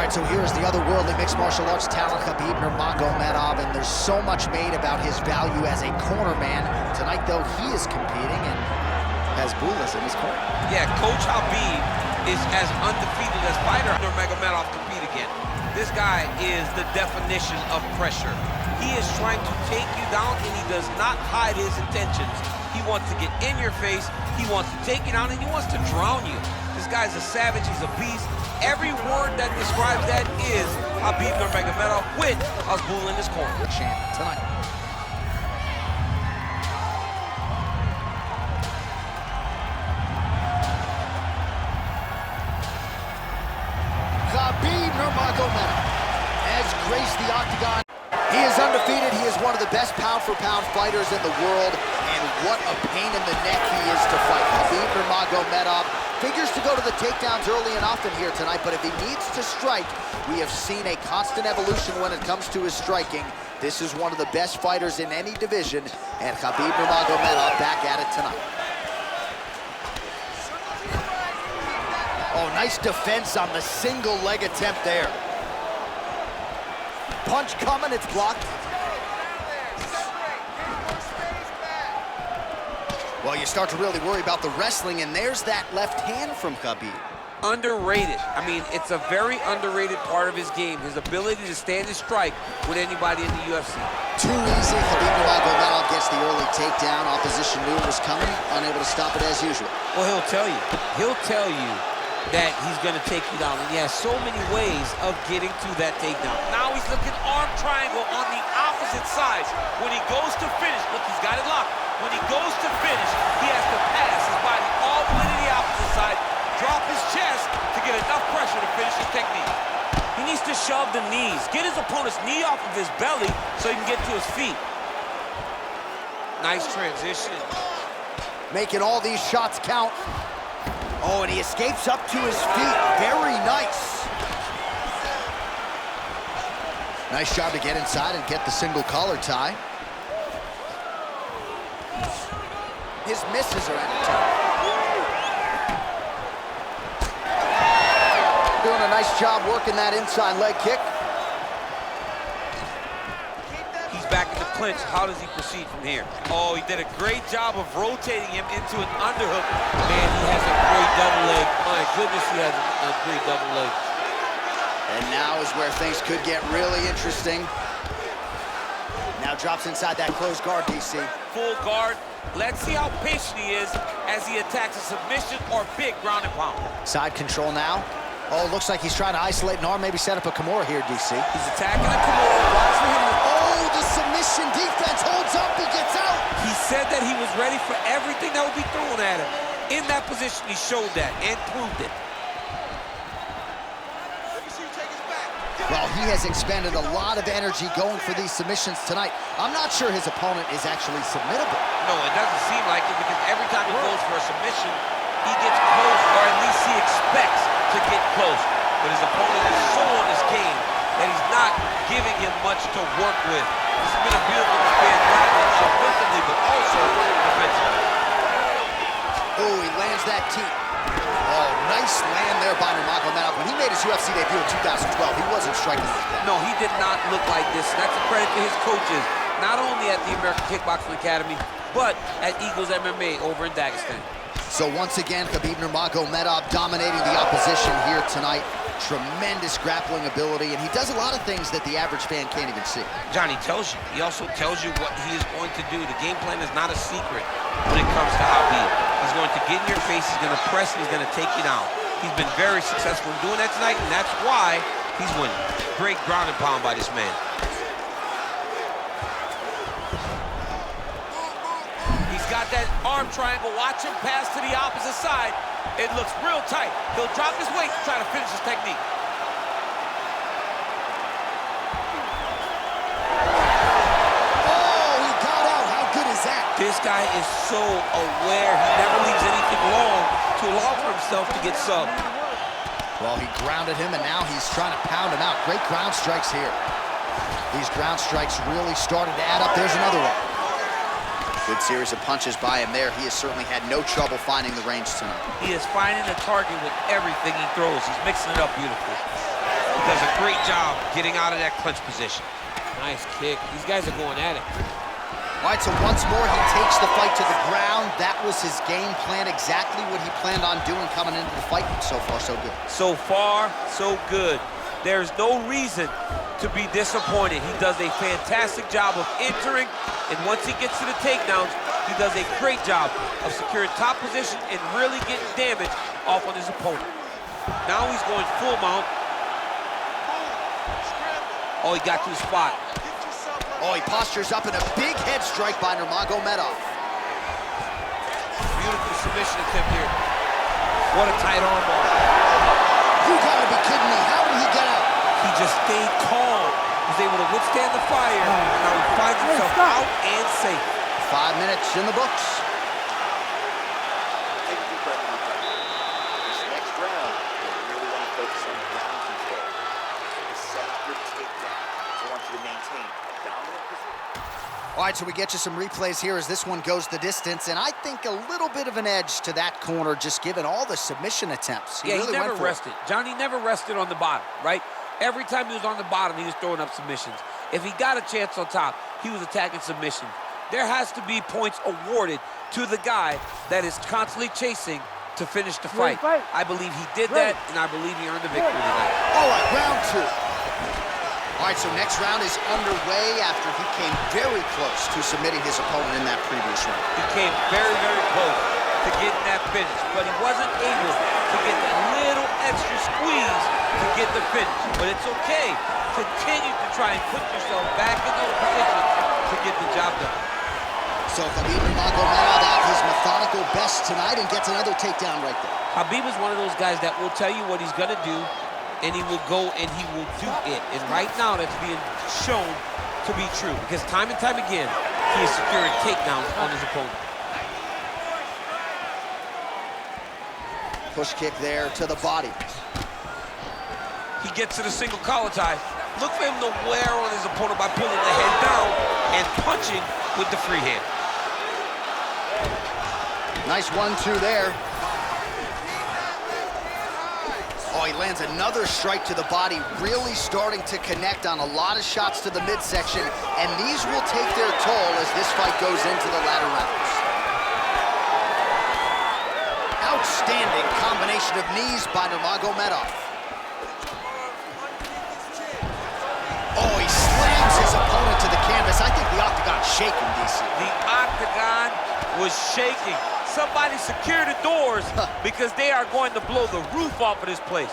right, so here's the otherworldly mixed martial arts talent, Khabib Nurmagomedov, and there's so much made about his value as a corner man. Tonight, though, he is competing and has Bulas in his corner. Yeah, Coach Habib is as undefeated as fighter Nurmagomedov compete again. This guy is the definition of pressure. He is trying to take you down, and he does not hide his intentions. He wants to get in your face, he wants to take you down, and he wants to drown you. This guy's a savage, he's a beast. Every word that describes that is Khabib Nurmagomedov with Azbul in his corner. Champ tonight. Khabib Nurmagomedov has graced the octagon. He is undefeated. He is one of the best pound-for-pound fighters in the world, and what a pain in the neck he is to fight. Khabib Nurmagomedov figures to go to the takedowns early and often here tonight, but if he needs to strike, we have seen a constant evolution when it comes to his striking. This is one of the best fighters in any division, and Khabib Nurmagomedov back at it tonight. Oh, nice defense on the single leg attempt there. Punch coming, it's blocked. Well, you start to really worry about the wrestling, and there's that left hand from Khabib. Underrated. I mean, it's a very underrated part of his game, his ability to stand and strike with anybody in the UFC. Too easy. Khabib Nurmagomedov gets the early takedown. Opposition knew it was coming, unable to stop it as usual. Well, he'll tell you that he's gonna take you down, and he has so many ways of getting to that takedown. Now he's looking arm triangle on the opposite side. When he goes to finish, look, he's got it locked. When he goes to finish, he has to pass his body all the way to the opposite side, drop his chest to get enough pressure to finish his technique. He needs to shove the knees, get his opponent's knee off of his belly so he can get to his feet. Nice transition. Making all these shots count. Oh, and he escapes up to his feet. Very nice. Nice job to get inside and get the single collar tie. His misses are entertaining. Doing a nice job working that inside leg kick. He's back in the clinch. How does he proceed from here? Oh, he did a great job of rotating him into an underhook. Man, he has a great double leg. My goodness, he has a great double leg. And now is where things could get really interesting. Now drops inside that closed guard, DC. Full guard. Let's see how patient he is as he attacks a submission or big ground and pound. Side control now. Oh, looks like he's trying to isolate an arm, maybe set up a Kimura here, DC. He's attacking a Kimura. Watch for him. Oh, the submission defense holds up, he gets out. He said that he was ready for everything that would be thrown at him. In that position, he showed that and proved it. Well, he has expended a lot of energy going for these submissions tonight. I'm not sure his opponent is actually submittable. No, it doesn't seem like it, because every time he goes for a submission, he gets close, or at least he expects to get close. But his opponent is so on his game that he's not giving him much to work with. This has been a beautiful defense, not only offensively, but also defensively. Oh, he lands that teep. Oh, nice land there by Nurmagomedov. When he made his UFC debut in 2012, he wasn't striking like that. No, he did not look like this. And that's a credit to his coaches, not only at the American Kickboxing Academy, but at Eagles MMA over in Dagestan. So once again, Khabib Nurmagomedov dominating the opposition here tonight. Tremendous grappling ability, and he does a lot of things that the average fan can't even see. Johnny tells you. He also tells you what he is going to do. The game plan is not a secret when it comes to Khabib. He's going to get in your face, he's going to press, and he's going to take you down. He's been very successful in doing that tonight, and that's why he's winning. Great ground and pound by this man. He's got that arm triangle. Watch him pass to the opposite side. It looks real tight. He'll drop his weight to try to finish his technique. Oh, he got out. How good is that? This guy is so aware. He never leaves anything long to allow for himself to get subbed. Well, he grounded him, and now he's trying to pound him out. Great ground strikes here. These ground strikes really started to add up. There's another one. Good series of punches by him there. He has certainly had no trouble finding the range tonight. He is finding the target with everything he throws. He's mixing it up beautifully. He does a great job getting out of that clinch position. Nice kick. These guys are going at it. All right, so once more, he takes the fight to the ground. That was his game plan, exactly what he planned on doing coming into the fight. So far, so good. So far, so good. There's no reason to be disappointed. He does a fantastic job of entering, and once he gets to the takedowns, he does a great job of securing top position and really getting damage off on his opponent. Now he's going full mount. Oh, he got to the spot. Oh, he postures up in a big head strike by Nurmagomedov. Beautiful submission attempt here. What a tight arm bar. You gotta be kidding me. How did he get out? He just stayed calm. Was able to withstand the fire. And now he finds himself out and safe. 5 minutes in the books. Take a deep breath. This next round, you really want to focus on ground control. Set up your takedown. I want you to maintain a dominant position. All right, so we get you some replays here as this one goes the distance, and I think a little bit of an edge to that corner, just given all the submission attempts. He never rested. Johnny never rested on the bottom, right? Every time he was on the bottom, he was throwing up submissions. If he got a chance on top, he was attacking submission. There has to be points awarded to the guy that is constantly chasing to finish the fight. I believe he did that, and I believe he earned the victory tonight. All right, round two. All right, so next round is underway after he came very close to submitting his opponent in that previous round. He came very, very close to getting that finish, but he wasn't able to get that little extra squeeze to get the finish. But it's okay. Continue to try and put yourself back in those positions to get the job done. So Khabib Nurmagomedov out his methodical best tonight and gets another takedown right there. Khabib is one of those guys that will tell you what he's going to do, and he will go and he will do it. And right now, that's being shown to be true, because time and time again, he is securing takedowns on his opponent. Push kick there to the body. He gets to the single collar tie. Look for him to wear on his opponent by pulling the head down and punching with the free hand. Nice 1-2 there. Oh, he lands another strike to the body, really starting to connect on a lot of shots to the midsection, and these will take their toll as this fight goes into the latter rounds. Outstanding combination of knees by Nurmagomedov. Oh, he slams his opponent to the canvas. I think the octagon's shaking, DC. The octagon was shaking. Somebody secure the doors because they are going to blow the roof off of this place.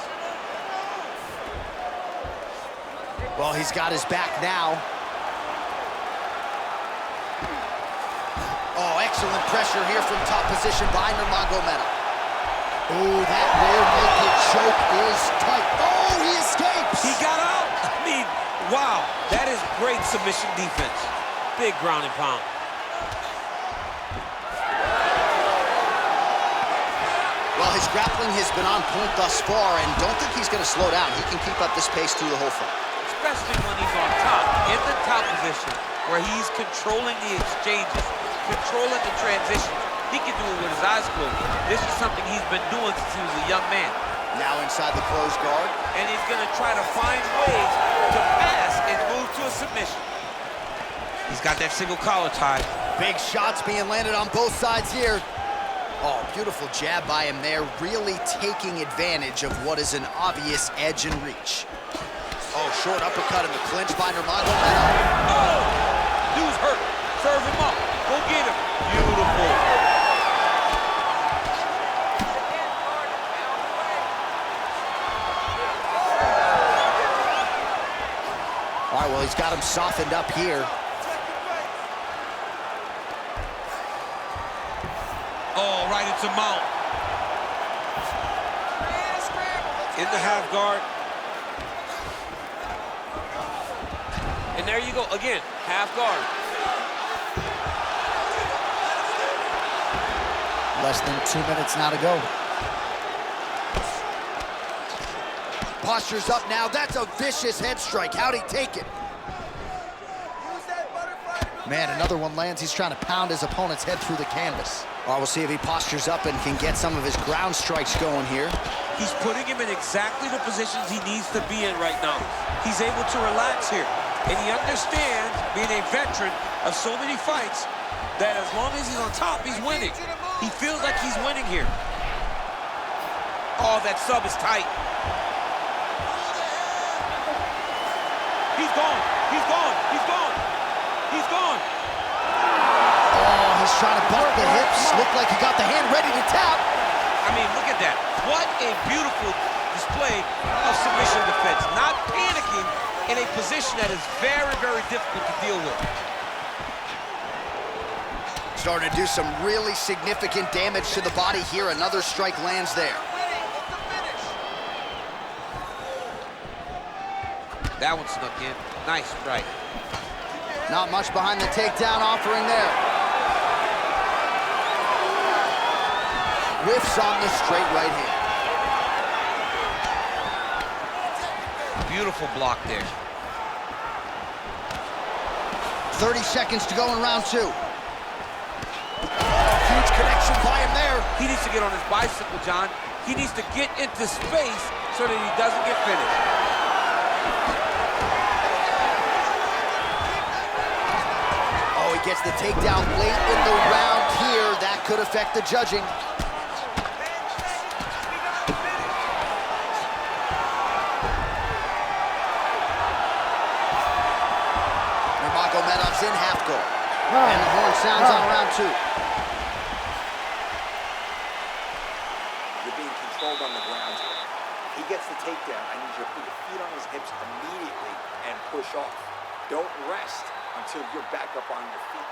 Well, he's got his back now. Oh, excellent pressure here from top position by Nurmagomedov. Oh, that rear naked choke is tight. Oh, he escapes! He got out. I mean, wow, that is great submission defense. Big ground and pound. Well, his grappling has been on point thus far, and don't think he's going to slow down. He can keep up this pace through the whole fight. Especially when he's on top, in the top position, where he's controlling the exchanges, controlling the transitions. He can do it with his eyes closed. This is something he's been doing since he was a young man. Now inside the closed guard. And he's going to try to find ways to pass and move to a submission. He's got that single collar tie. Big shots being landed on both sides here. Oh, beautiful jab by him there, really taking advantage of what is an obvious edge and reach. Oh, short uppercut in the clinch by Nurmagomedov. Oh, dude's hurt. Serve him up. Go get him. Beautiful. All right, well, he's got him softened up here. Oh, right into mount. In the half guard. And there you go, again, half guard. Less than 2 minutes now to go. Postures up now. That's a vicious head strike. How'd he take it? Man, another one lands. He's trying to pound his opponent's head through the canvas. All right, we'll see if he postures up and can get some of his ground strikes going here. He's putting him in exactly the positions he needs to be in right now. He's able to relax here. And he understands, being a veteran of so many fights, that as long as he's on top, he's winning. He feels like he's winning here. Oh, that sub is tight. He's gone. He's gone. He's gone. He's gone. Oh, he's trying to bump the hips. Looked like he got the hand ready to tap. I mean, look at that. What a beautiful display of submission defense. Not panicking in a position that is very, very difficult to deal with. Starting to do some really significant damage to the body here. Another strike lands there. That one snuck in. Nice strike. Not much behind the takedown offering there. Whiffs on the straight right hand. Beautiful block there. 30 seconds to go in round 2. Oh, huge connection by him there. He needs to get on his bicycle, John. He needs to get into space so that he doesn't get finished. Oh, he gets the takedown late in the round here. That could affect the judging. Nurmagomedov's in half guard. And the horn sounds on round 2. You're being controlled on the ground here. He gets the takedown. I need you to put your feet on his hips immediately and push off. Don't rest until you're back up on your feet.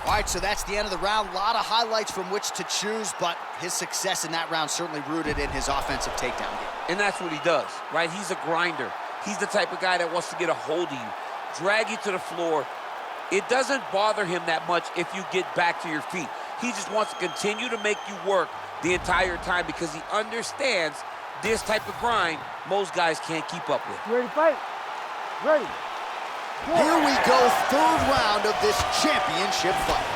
All right, so that's the end of the round. A lot of highlights from which to choose, but his success in that round certainly rooted in his offensive takedown game. And that's what he does, right? He's a grinder. He's the type of guy that wants to get a hold of you, drag you to the floor. It doesn't bother him that much if you get back to your feet. He just wants to continue to make you work the entire time because he understands this type of grind most guys can't keep up with. Ready to fight? Ready. Here we go, third round of this championship fight.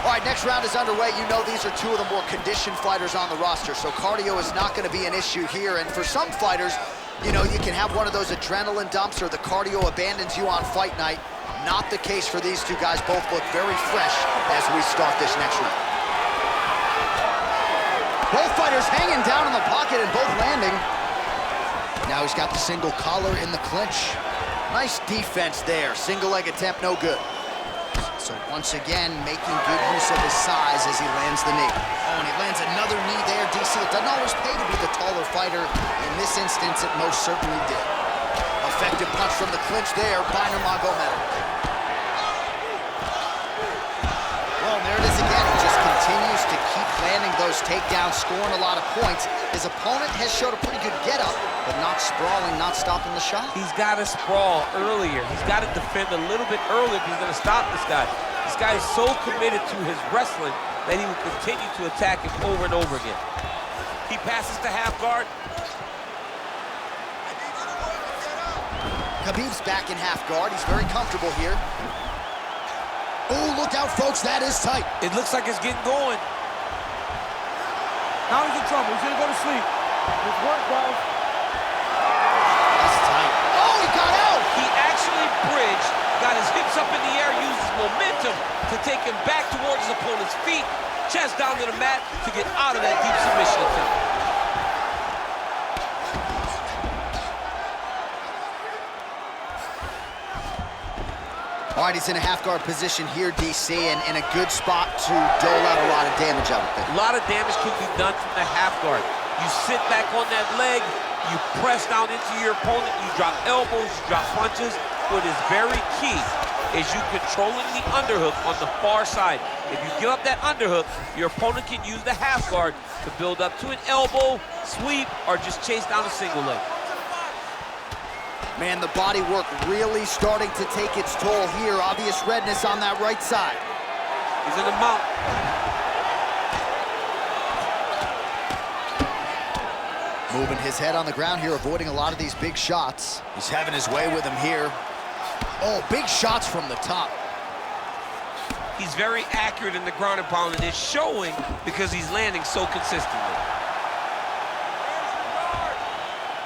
All right, next round is underway. You know these are two of the more conditioned fighters on the roster, so cardio is not going to be an issue here. And for some fighters, you know, you can have one of those adrenaline dumps or the cardio abandons you on fight night. Not the case for these two guys. Both look very fresh as we start this next round. Both fighters hanging down in the pocket and both landing. Now he's got the single collar in the clinch. Nice defense there. Single leg attempt, no good. So once again, making good use of his size as he lands the knee. Oh, and he lands another knee there, DC. It doesn't always pay to be the taller fighter. In this instance, it most certainly did. Effective punch from the clinch there by Nurmagomedov. Well, there it is again. He just continues to keep landing those takedowns, scoring a lot of points. His opponent has showed a pretty good get-up, but not sprawling, not stopping the shot. He's got to sprawl earlier. He's got to defend a little bit earlier if he's going to stop this guy. This guy is so committed to his wrestling that he will continue to attack him over and over again. He passes to half guard. Khabib's back in half guard. He's very comfortable here. Oh, look out, folks. That is tight. It looks like it's getting going. Now he's in trouble. He's gonna go to sleep. Good work, guys. That's tight. Oh, he got out. He actually bridged, got his hips up in the air, used his momentum to take him back towards his opponent's feet, chest down to the mat to get out of that deep submission attempt. All right, he's in a half-guard position here, DC, and in a good spot to dole out a lot of damage, I would think. A lot of damage can be done from the half guard. You sit back on that leg, you press down into your opponent, you drop elbows, you drop punches. What is very key is you controlling the underhook on the far side. If you give up that underhook, your opponent can use the half guard to build up to an elbow, sweep, or just chase down a single leg. Man, the body work really starting to take its toll here. Obvious redness on that right side. He's in the mount. Moving his head on the ground here, avoiding a lot of these big shots. He's having his way with him here. Oh, big shots from the top. He's very accurate in the ground and pound, and it's showing because he's landing so consistently.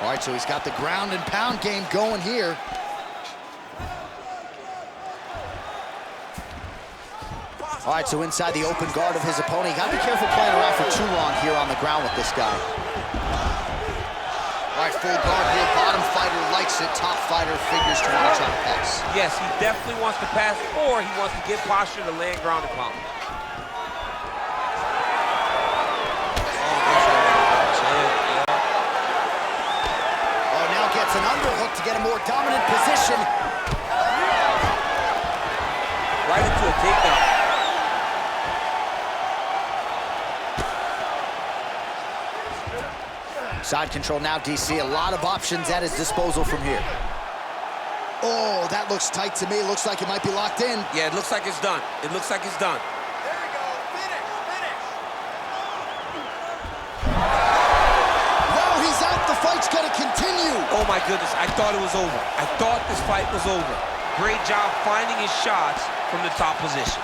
All right, so he's got the ground and pound game going here. All right, so inside the open guard of his opponent. You gotta be careful playing around for too long here on the ground with this guy. All right, full guard here. Bottom fighter likes it. Top fighter figures to want to try to pass. Yes, he definitely wants to pass, or he wants to get posture to land ground and pound. An underhook to get a more dominant position. Right into a takedown. Side control now, DC. A lot of options at his disposal from here. Oh, that looks tight to me. Looks like it might be locked in. Yeah, it looks like it's done. It looks like it's done. Fight's gonna continue. Oh my goodness, I thought it was over. I thought this fight was over. Great job finding his shots from the top position.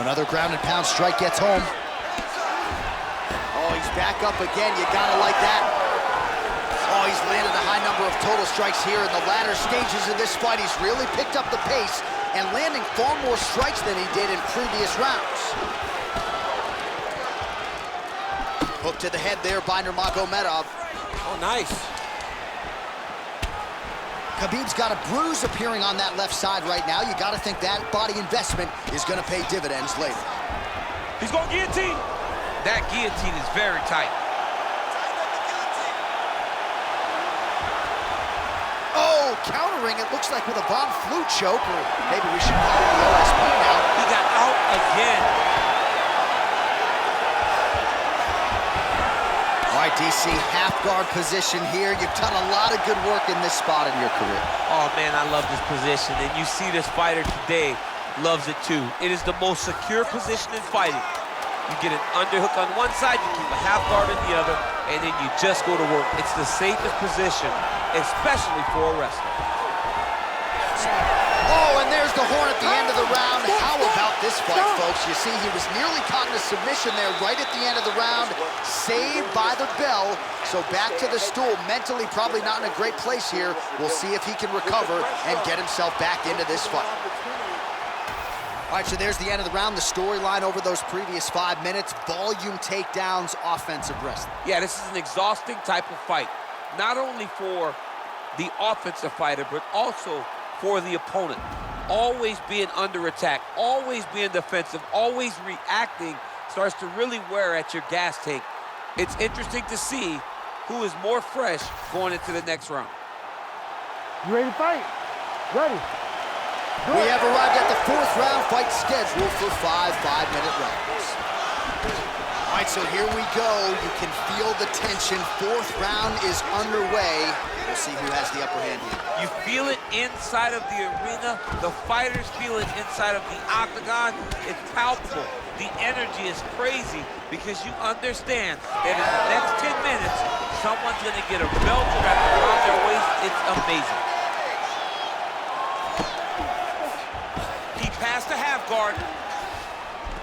Another ground and pound strike gets home. Oh, he's back up again. You gotta like that. Oh, he's landed a high number of total strikes here in the latter stages of this fight. He's really picked up the pace and landing far more strikes than he did in previous rounds. Hook to the head there by Nurmagomedov. Oh, nice. Khabib's got a bruise appearing on that left side right now. You got to think that body investment is going to pay dividends later. He's going to guillotine. That guillotine is very tight. Oh, countering, it looks like with a Von Flue choke, or maybe we should call it the OSP now. He got out again. All right, DC, half guard position here. You've done a lot of good work in this spot in your career. Oh, man, I love this position. And you see this fighter today loves it, too. It is the most secure position in fighting. You get an underhook on one side, you keep a half guard on the other, and then you just go to work. It's the safest position, especially for a wrestler. Oh, and there's the horn at the end of the round. How about this fight, folks? You see, he was nearly caught in a submission there right at the end of the round. Saved by the bell. So back to the stool. Mentally probably not in a great place here. We'll see if he can recover and get himself back into this fight. All right, so there's the end of the round. The storyline over those previous 5 minutes. Volume takedowns, offensive wrestling. Yeah, this is an exhausting type of fight. Not only for the offensive fighter, but also for the opponent. Always being under attack, always being defensive, always reacting starts to really wear at your gas tank. It's interesting to see who is more fresh going into the next round. You ready to fight? Ready. We have arrived at the 4th round fight scheduled for 5 5-minute rounds. All right, so here we go. You can feel the tension. 4th round is underway. We'll see who has the upper hand here. You feel it inside of the arena. The fighters feel it inside of the octagon. It's palpable. The energy is crazy because you understand that in the next 10 minutes, someone's going to get a belt wrapped around their waist. It's amazing. He passed the half guard.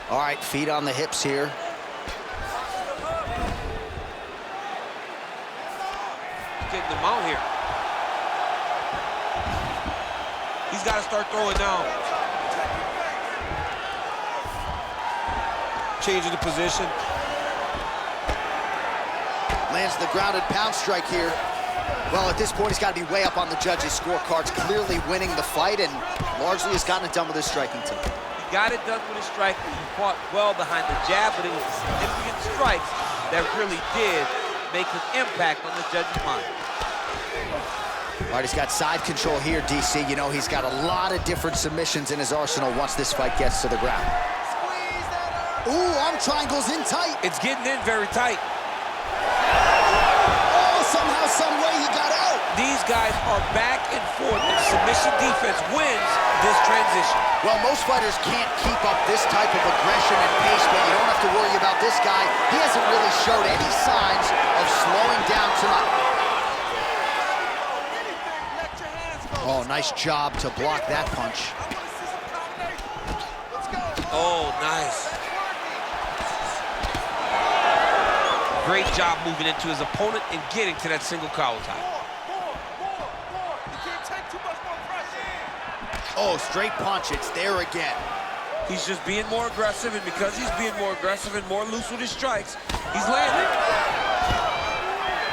All right, feet on the hips here. Getting them out here. He's got to start throwing down. Changing the position. Lands the grounded pound strike here. Well, at this point, he's got to be way up on the judges' scorecards, clearly winning the fight, and largely has gotten it done with his striking team. He got it done with his striking. He fought well behind the jab, but it was significant strikes that really did make an impact on the judge's mind. All right, he's got side control here, DC. You know, he's got a lot of different submissions in his arsenal once this fight gets to the ground. Ooh, arm triangles in tight. It's getting in very tight. Oh, somehow, some way he got out. These guys are back and forth, and submission defense wins this transition. Well, most fighters can't keep up this type of aggression and pace, but you don't have to worry about this guy. He hasn't really showed any signs of slowing down tonight. Oh, nice job to block that punch. Oh, nice. Great job moving into his opponent and getting to that single collar tie. You can't take too much more pressure. Oh, straight punch, it's there again. He's just being more aggressive, and because he's being more aggressive and more loose with his strikes, he's landing.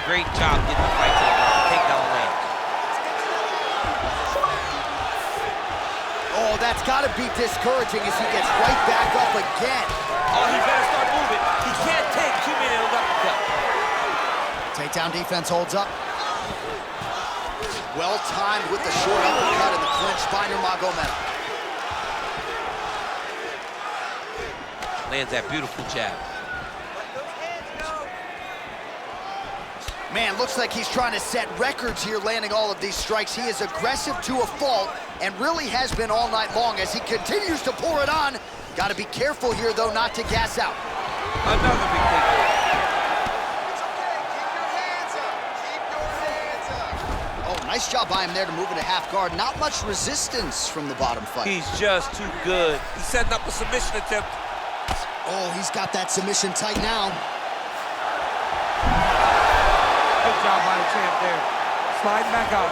Great job getting the fight to the ground. Takedown land. Oh, that's got to be discouraging as he gets right back up again. Oh, he better start moving. He can't take too many of those uppercuts. Takedown defense holds up. Well timed with the short uppercut and the clinch by Nurmagomedov. Lands that beautiful jab. Man, looks like he's trying to set records here, landing all of these strikes. He is aggressive to a fault and really has been all night long as he continues to pour it on. Got to be careful here, though, not to gas out. Another big takedown. It's okay. Keep your hands up. Keep your hands up. Oh, nice job by him there to move into half guard. Not much resistance from the bottom fight. He's just too good. He's setting up a submission attempt. Oh, he's got that submission tight now. Good job by the champ there. Sliding back out.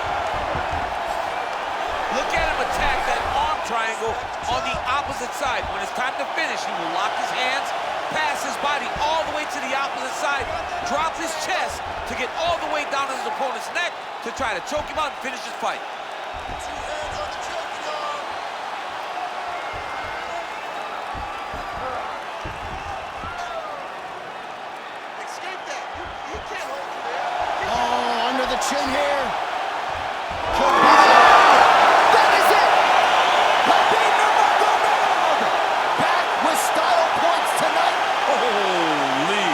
Look at him attack that arm triangle on the opposite side. When it's time to finish, he will lock his hands, pass his body all the way to the opposite side, drop his chest to get all the way down to his opponent's neck to try to choke him out and finish his fight. 2 hands on the choking arm. Escape that. You can't hold him there. Oh, under the chin here. That is it! Khabib Nurmagomedov! Back with style points tonight. Holy!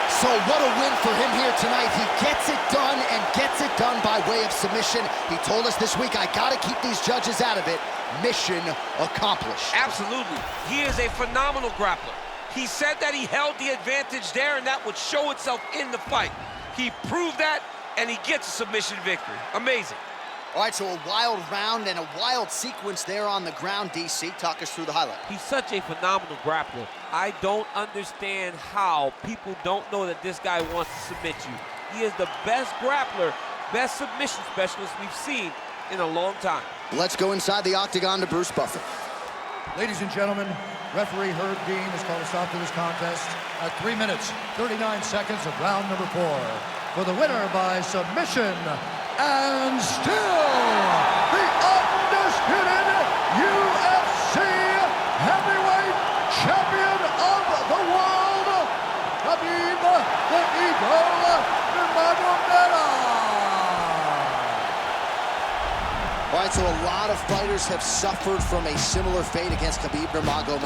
So what a win for him here tonight. He gets it done and gets it done by way of submission. He told us this week, I gotta keep these judges out of it. Mission accomplished. Absolutely. He is a phenomenal grappler. He said that he held the advantage there and that would show itself in the fight. He proved that and he gets a submission victory. Amazing. All right, so a wild round and a wild sequence there on the ground. DC, talk us through the highlight. He's such a phenomenal grappler. I don't understand how people don't know that this guy wants to submit you. He is the best grappler, best submission specialist we've seen in a long time. Let's go inside the octagon to Bruce Buffer. Ladies and gentlemen, referee Herb Dean has called a stop to this contest at 3 minutes, 39 seconds of round number 4. For the winner by submission, and still the undisputed UFC heavyweight champion of the world, Khabib the Eagle Nurmagomedov. All right, so a lot of fighters have suffered from a similar fate against Khabib Nurmagomedov.